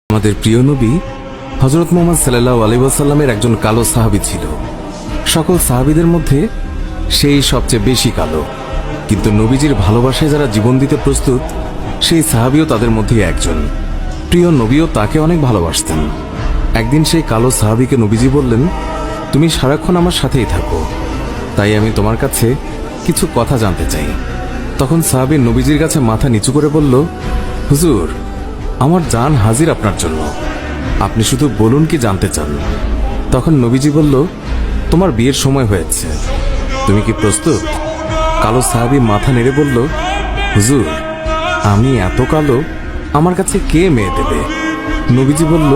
আমাদের প্রিয় নবী হযরত মুহাম্মদ সাল্লাল্লাহু আলাইহি ওয়াসাল্লামের একজন কালো সাহাবী ছিল। সকল সাহাবীদের মধ্যে সেই সবচেয়ে বেশি কালো, কিন্তু নবীজির ভালোবাসায় যারা জীবন দিতে প্রস্তুত সেই সাহাবীও তাদের মধ্যে একজন। প্রিয় নবীও তাকে অনেক ভালোবাসতেন। একদিন সেই কালো সাহাবীকে নবীজি বললেন, তুমি সারাক্ষণ আমার সাথেই থাকো, তাই আমি তোমার কাছে কিছু কথা জানতে চাই। তখন সাহাবী নবীজির কাছে মাথা নিচু করে বলল, হুজুর, আমার জান হাজির আপনার জন্য, আপনি শুধু বলুন কি জানতে চান। তখন নবীজি বলল, তোমার বিয়ের সময় হয়েছে, তুমি কি প্রস্তুত? কালো সাহাবী মাথা নেড়ে বলল, হুজুর, আমি এত কালো, আমার কাছে কে মেয়ে দেবে? নবীজি বলল,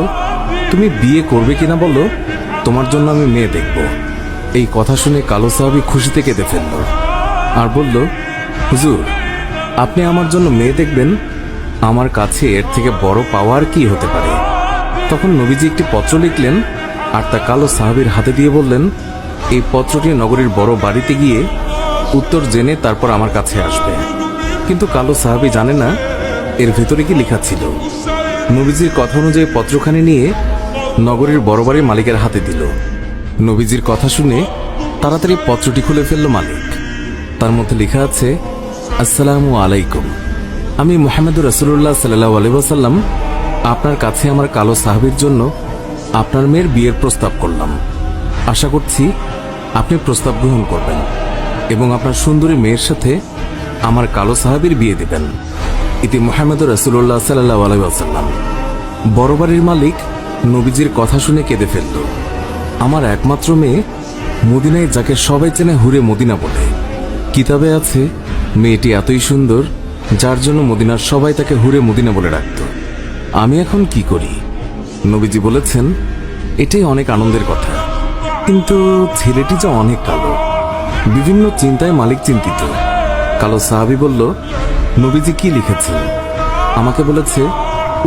তুমি বিয়ে করবে কিনা বলো, তোমার জন্য আমি মেয়ে দেখব। এই কথা শুনে কালো সাহাবী খুশিতে কেঁদে ফেলল আর বলল, হুজুর, আপনি আমার জন্য মেয়ে দেখবেন, আমার কাছে এর থেকে বড় পাওয়ার কি হতে পারে? তখন নবীজি একটি পত্র লিখলেন আর তা কালো সাহাবীর হাতে দিয়ে বললেন, এই পত্রটি নগরীর বড় বাড়িতে গিয়ে উত্তর জেনে তারপর আমার কাছে আসবে। কিন্তু কালো সাহাবী জানে না এর ভেতরে কি লেখা ছিল। নবীজির কথা অনুযায়ী পত্রখানি নিয়ে নগরীর বড় বাড়ির মালিকের হাতে দিল। নবীজির কথা শুনে তাড়াতাড়ি পত্রটি খুলে ফেলল মালিক। তার মধ্যে লেখা আছে, আসসালামু আলাইকুম, আমি মুহাম্মদুর রাসূলুল্লাহ সাল্লাল্লাহু আলাইহি ওয়াসাল্লাম আপনার কাছে আমার কালো সাহাবীর জন্য আপনার মেয়ের বিয়ের প্রস্তাব করলাম। আশা করছি আপনি প্রস্তাব গ্রহণ করবেন এবং আপনার সুন্দরী মেয়ের সাথে আমার কালো সাহাবীর বিয়ে দেবেন। ইতি মুহাম্মদুর রাসূলুল্লাহ সাল্লাল্লাহু আলাইহি ওয়াসাল্লাম। বড় বাড়ির মালিক নবীজির কথা শুনে কেঁদে ফেলল। আমার একমাত্র মেয়ে, মদিনায় যাকে সবাই চেনে হুরে মদিনা বলে। কিতাবে আছে মেয়েটি এতই সুন্দর যার জন্য মদিনার সবাই তাকে হুরে মদিনা বলে ডাকত। আমি এখন কি করি? নবীজি বলেছেন, এটাই অনেক আনন্দের কথা, কিন্তু ছেলেটি যে অনেক কালো। বিভিন্ন চিন্তায় মালিক চিন্তিত। কালো সাহাবী বলল, নবীজি কি লিখেছেন? আমাকে বলেছে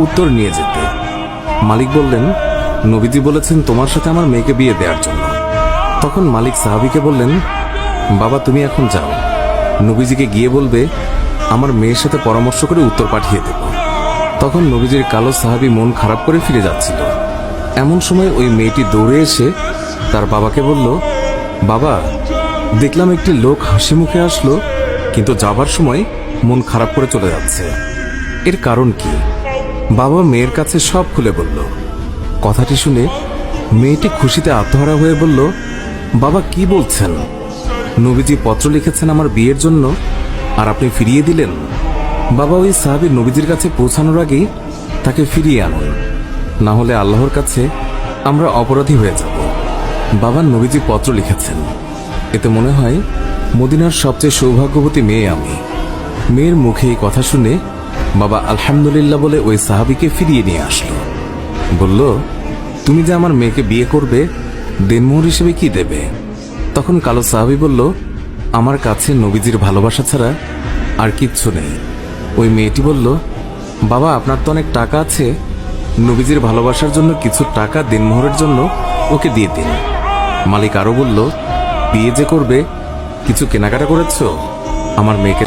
উত্তর নিয়ে যেতে। মালিক বললেন, নবীজি বলেছেন তোমার সাথে আমার মেয়েকে বিয়ে দেওয়ার জন্য। তখন মালিক সাহাবীকে বললেন, বাবা, তুমি এখন যাও, নবীজিকে গিয়ে বলবে আমার মেয়ের সাথে পরামর্শ করে উত্তর পাঠিয়ে দেব। তখন নবীজির কালো সাহাবী মন খারাপ করে ফিরে যাচ্ছিল। এমন সময় ওই মেয়েটি দৌড়ে এসে তার বাবাকে বলল, বাবা, দেখলাম একটি লোক হাসি মুখে আসলো, কিন্তু যাবার সময় মন খারাপ করে চলে যাচ্ছে, এর কারণ কি? বাবা মেয়ের কাছে সব খুলে বলল। কথাটি শুনে মেয়েটি খুশিতে আত্মহারা হয়ে বলল, বাবা, কি বলছেন? নবীজি পত্র লিখেছেন আমার বিয়ের জন্য, আর আপনি ফিরিয়ে দিলেন? বাবা, ওই সাহাবী নবীজির কাছে পৌঁছানোর আগেই তাকে ফিরিয়ে আনুন, না হলে আল্লাহর কাছে আমরা অপরাধী হয়ে যাব। বাবা, নবীজি পত্র লিখেছেন, এতে মনে হয় মদিনার সবচেয়ে সৌভাগ্যবতী মেয়ে আমি। মেয়ের মুখে এই কথা শুনে বাবা আলহামদুলিল্লাহ বলে ওই সাহাবীকে ফিরিয়ে নিয়ে আসলো। বলল, তুমি যে আমার মেয়েকে বিয়ে করবে, দেনমোহর হিসেবে কি দেবে? তখন কালো সাহাবী বলল, আমার কাছে নবীজির ভালোবাসা ছাড়া আর কিচ্ছু নেই। ওই মেয়েটি বলল, বাবা, আপনার তো অনেক টাকা আছে, নবীজির ভালোবাসার জন্য কিছু টাকা দেনমোহরের জন্য ওকে দিয়ে দিন। মালিক আরো বলল, বিয়ে যে করবে, কিছু কেনাকাটা করেছো? আমার মেয়েকে